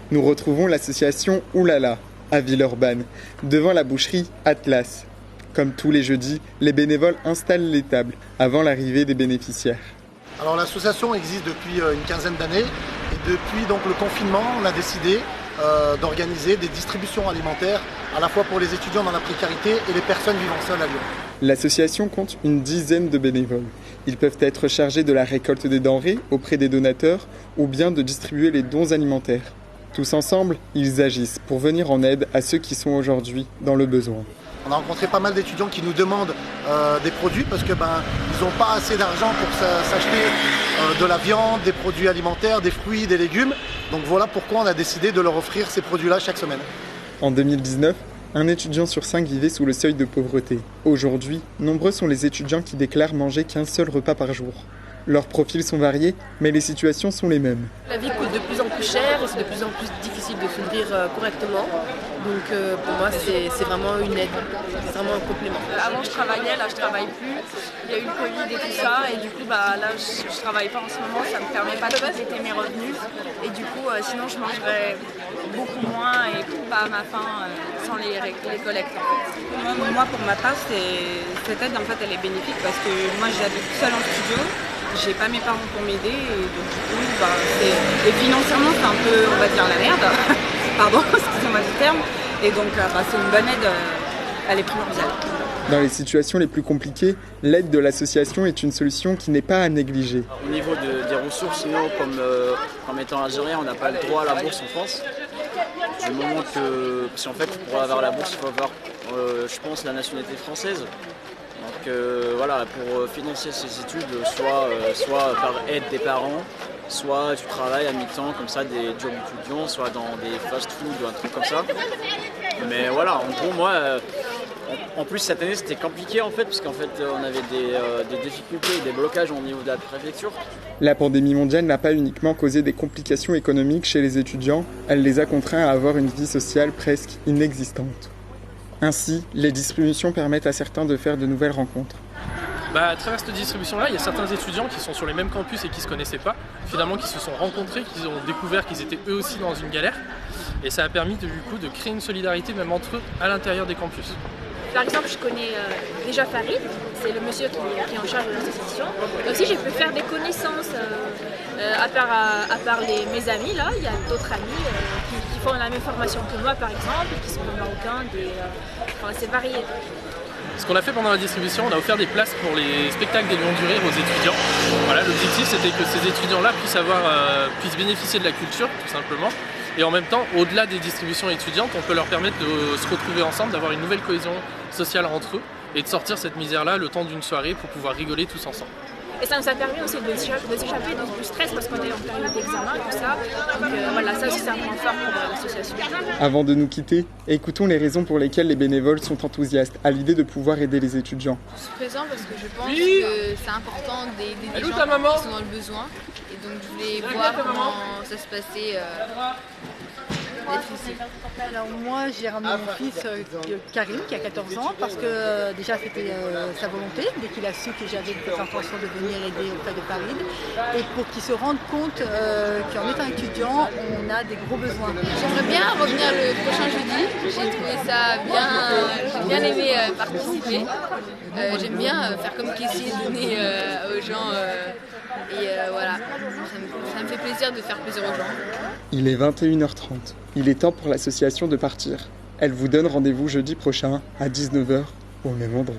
Nous retrouvons l'association Oulala à Villeurbanne, devant la boucherie Atlas. Comme tous les jeudis, les bénévoles installent les tables avant l'arrivée des bénéficiaires. Alors l'association existe depuis une quinzaine d'années et depuis donc le confinement, on a décidé d'organiser des distributions alimentaires à la fois pour les étudiants dans la précarité et les personnes vivant seules à Lyon. L'association compte une dizaine de bénévoles. Ils peuvent être chargés de la récolte des denrées auprès des donateurs ou bien de distribuer les dons alimentaires. Tous ensemble, ils agissent pour venir en aide à ceux qui sont aujourd'hui dans le besoin. On a rencontré pas mal d'étudiants qui nous demandent des produits parce que ils n'ont pas assez d'argent pour s'acheter de la viande, des produits alimentaires, des fruits, des légumes. Donc voilà pourquoi on a décidé de leur offrir ces produits-là chaque semaine. En 2019, un étudiant sur 5 vivait sous le seuil de pauvreté. Aujourd'hui, nombreux sont les étudiants qui déclarent manger qu'un seul repas par jour. Leurs profils sont variés, mais les situations sont les mêmes. La vie coûte de plus en plus cher et c'est de plus en plus difficile de se nourrir correctement. Donc pour moi, c'est vraiment une aide, c'est vraiment un complément. Avant, je travaillais, là, je travaille plus. Il y a eu le Covid et tout ça. Et du coup, là, je travaille pas en ce moment. Ça me permet pas de compléter mes revenus. Et du coup, sinon, je mangerais beaucoup moins et pas à ma faim sans les collectes. En fait. Moi, pour ma part, cette aide, en fait, elle est bénéfique parce que moi, j'habite seule en studio. J'ai pas mes parents pour m'aider et donc du coup, et financièrement c'est un peu, on va dire, la merde, pardon, excusez-moi du terme, et donc c'est une bonne aide, elle est primordiale. Dans les situations les plus compliquées, l'aide de l'association est une solution qui n'est pas à négliger. Au niveau des ressources, sinon, comme étant algérien, on n'a pas le droit à la bourse en France. Du moment que, parce qu'en fait, pour avoir la bourse, il faut avoir, je pense, la nationalité française. Donc voilà, pour financer ces études, soit par aide des parents, soit tu travailles à mi-temps, comme ça, des jobs étudiants, soit dans des fast-food ou un truc comme ça. Mais voilà, en gros, moi, en plus cette année c'était compliqué en fait, parce qu'en fait on avait des difficultés et des blocages au niveau de la préfecture. La pandémie mondiale n'a pas uniquement causé des complications économiques chez les étudiants, elle les a contraints à avoir une vie sociale presque inexistante. Ainsi, les distributions permettent à certains de faire de nouvelles rencontres. À travers cette distribution-là, il y a certains étudiants qui sont sur les mêmes campus et qui ne se connaissaient pas, finalement qui se sont rencontrés, qui ont découvert qu'ils étaient eux aussi dans une galère. Et ça a permis du coup de créer une solidarité même entre eux à l'intérieur des campus. Par exemple, je connais déjà Farid, c'est le monsieur qui est en charge de l'association. Aussi, j'ai pu faire des connaissances, à part mes amis, là, il y a d'autres amis qui font la même formation que moi, par exemple, qui sont marocains, c'est varié. Ce qu'on a fait pendant la distribution, on a offert des places pour les spectacles des Lions du Rire aux étudiants. Voilà, l'objectif c'était que ces étudiants-là puissent bénéficier de la culture, tout simplement. Et en même temps, au-delà des distributions étudiantes, on peut leur permettre de se retrouver ensemble, d'avoir une nouvelle cohésion sociale entre eux et de sortir cette misère-là le temps d'une soirée pour pouvoir rigoler tous ensemble. Et ça nous a permis aussi de s'échapper du stress parce qu'on est en période d'examen et tout ça. Donc voilà, ça aussi c'est un point fort pour l'association. Avant de nous quitter, écoutons les raisons pour lesquelles les bénévoles sont enthousiastes à l'idée de pouvoir aider les étudiants. Je suis présent parce que je pense que c'est important d'aider des gens qui sont dans le besoin. Et donc je voulais voir comment ça se passait d'être ici. Alors moi j'ai ramené mon fils Karim qui a 14 ans parce que déjà c'était sa volonté dès qu'il a su que j'avais l'intention de venir aider auprès de Farid et pour qu'il se rende compte qu'en étant étudiant on a des gros besoins. J'aimerais bien revenir le prochain jeudi, j'ai trouvé ça bien, j'ai bien aimé participer. J'aime bien faire comme Kessie, donner aux gens et voilà, ça me fait plaisir de faire plaisir aux gens. Il est 21h30. Il est temps pour l'association de partir. Elle vous donne rendez-vous jeudi prochain à 19h au même endroit.